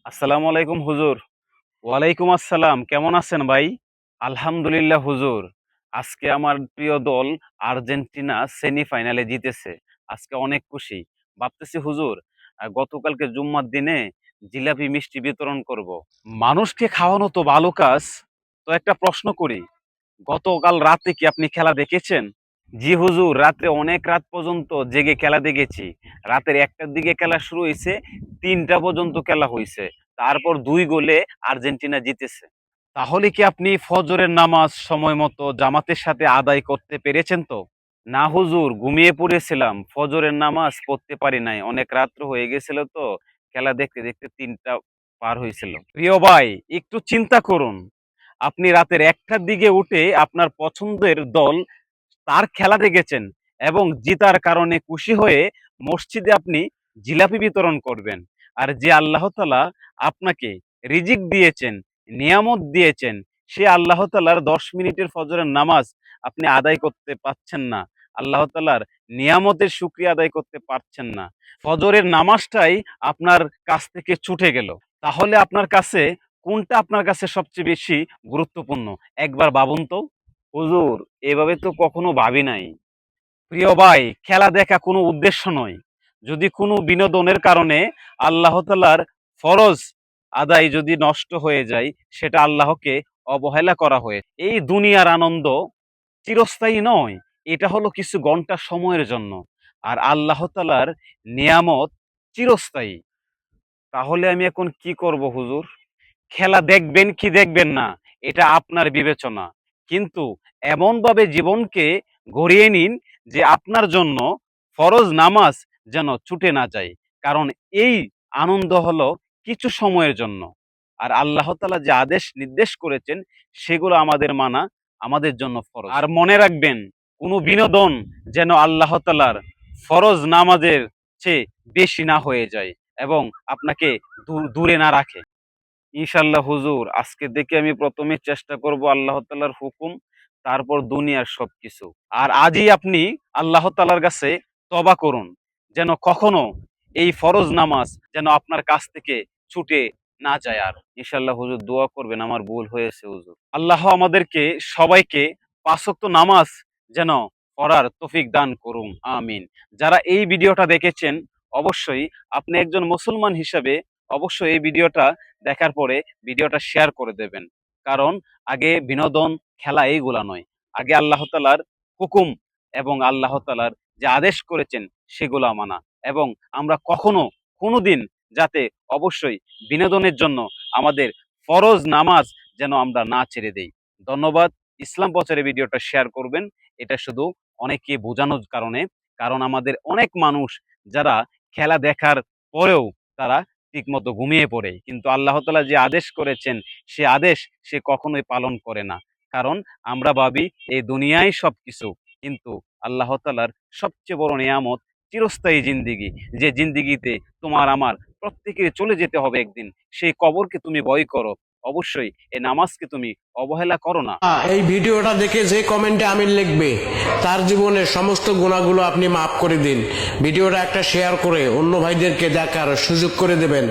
আসসালামু আলাইকুম হুজুর। ওয়ালাইকুম আসসালাম। কেমন আছেন ভাই? আলহামদুলিল্লাহ হুজুর। আজকে আমার প্রিয় দল আর্জেন্টিনা সেমিফাইনালে জিতেছে। আজকে অনেক খুশি। ভাবতেছি হুজুর, গতকালকে জুম্মার দিনে জিলাপি মিষ্টি বিতরণ করব। মানুষকে খাওয়ানো তো ভালো কাজ। তো একটা প্রশ্ন করি, গতকাল রাতে কি আপনি খেলা দেখেছেন? জি হুজুর, রাত্রে অনেক রাত পর্যন্ত জেগে খেলা দেখেছি। রাতের ১টার দিকে খেলা শুরু হইছে, ৩টা পর্যন্ত খেলা হইছে। তারপর ২ গোলে আর্জেন্টিনা জিতেছে। তাহলে কি আপনি ফজরের নামাজ সময় মতো জামাতের সাথে আদায় করতে পেরেছেন তো? না হুজুর, ঘুমিয়ে পড়েছিলাম। ফজরের নামাজ পড়তে পারি নাই। অনেক রাত্র হয়ে গেছিল তো, খেলা দেখতে দেখতে ৩টা পার হইছিল। প্রিয় ভাই, একটু চিন্তা করুন। আপনি রাতের ১টার দিকে উঠে আপনার পছন্দের দল তার খেলা দেখেছেন এবং জিতার কারণে খুশি হয়ে মসজিদে আপনি জিলাপি বিতরণ করবেন। আর যে আল্লাহ তাআলা আপনাকে রিজিক দিয়েছেন, নিয়ামত দিয়েছেন, সে আল্লাহ তাআলার ১০ মিনিটের ফজরের নামাজ আপনি আদায় করতে পারছেন না। আল্লাহ তাআলার নিয়ামতের শুকরিয়া আদায় করতে পারছেন না। ফজরের নামাজটাই আপনার কাছ থেকে ছুটে গেল। তাহলে আপনার কাছে কোনটা আপনার কাছে সবচেয়ে বেশি গুরুত্বপূর্ণ? একবার ভাবুন তো। হুজুর, এভাবে তো কখনো ভাবি নাই। প্রিয় ভাই, খেলা দেখা কোনো উদ্দেশ্য নয়। যদি কোনো বিনোদনের কারণে আল্লাহ তাআলার ফরজ আদায় যদি নষ্ট হয়ে যায়, সেটা আল্লাহকে অবহেলা করা হয়ে। এই দুনিয়ার আনন্দ চিরস্থায়ী নয়। এটা হলো কিছু ঘন্টা সময়ের জন্য। আর আল্লাহ তাআলার নিয়ামত চিরস্থায়ী। তাহলে আমি এখন কি করব হুজুর? খেলা দেখবেন কি দেখবেন না, এটা আপনার বিবেচনা। কিন্তু এমনভাবে জীবনকে গড়িয়ে নিন যে আপনার জন্য ফরজ নামাজ যেন ছুটে না যায়। কারণ এই আনন্দ হলো কিছু সময়ের জন্য। আর আল্লাহ তাআলা যে আদেশ নির্দেশ করেছেন সেগুলো আমাদের মানা আমাদের জন্য ফরজ। আর মনে রাখবেন, কোনো বিনোদন যেন আল্লাহ তাআলার ফরজ নামাজের চেয়ে বেশি না হয়ে যায় এবং আপনাকে দূরে না রাখে। ইনশাল্লাহ হুজুর, আজকে থেকে আমি প্রথমে চেষ্টা করব আল্লাহ তাআলার হুকুম, তারপর দুনিয়ার সবকিছু। আর আজই আপনি আল্লাহ তাআলার কাছে তওবা করুন, যেন কখনো এই ফরজ নামাজ যেন আপনার কাছ থেকে ছুটে না যায়। আর ইনশাল্লাহ হুজুর, দোয়া করবেন, আমার ভুল হয়েছে হুজুর। আল্লাহ আমাদেরকে সবাইকে ৫ ওয়াক্ত নামাজ যেন পড়ার তৌফিক দান করুন, আমিন। যারা এই ভিডিওটা দেখেছেন, অবশ্যই আপনি একজন মুসলমান হিসাবে অবশ্যই এই ভিডিওটা দেখার পরে ভিডিওটা শেয়ার করে দেবেন। কারণ আগে বিনোদন, খেলা এইগুলা নয়। আগে আল্লাহ তাআলার হুকুম এবং আল্লাহ তাআলার যে আদেশ করেছেন সেগুলা মানা। এবং আমরা কখনো কোনোদিন যাতে অবশ্যই বিনোদনের জন্য আমাদের ফরজ নামাজ যেন আমরা না ছেড়ে দেই। ধন্যবাদ। ইসলাম প্রচারে ভিডিওটা শেয়ার করবেন। এটা শুধু অনেককে বোঝানোর কারণে। কারণ আমাদের অনেক মানুষ যারা খেলা দেখার পরেও তারা ঠিকমতো ঘুমিয়ে পড়ে। কিন্তু আল্লাহ তাআলা যে আদেশ করেছেন সে আদেশ সে কখনোই পালন করে না। কারণ আমরা ভাবি এই দুনিয়াই সবকিছু। কিন্তু আল্লাহ তাআলার সবচেয়ে বড় নিয়ামত চিরস্থায়ী জিন্দেগি। যে জিন্দেগিতে তোমার আমার প্রত্যেকের চলে যেতে হবে একদিন। সেই কবরকে তুমি ভয় করো। অবশ্যই এই নামাজকে তুমি অবহেলা করো না। এই ভিডিওটা দেখে যে কমেন্টে আমিন লিখবে তার জীবনের সমস্ত গুনাহগুলো আপনি মাফ করে দিন। ভিডিওটা একটা শেয়ার করে অন্য ভাইদেরকে দেখার সুযোগ করে দেবেন।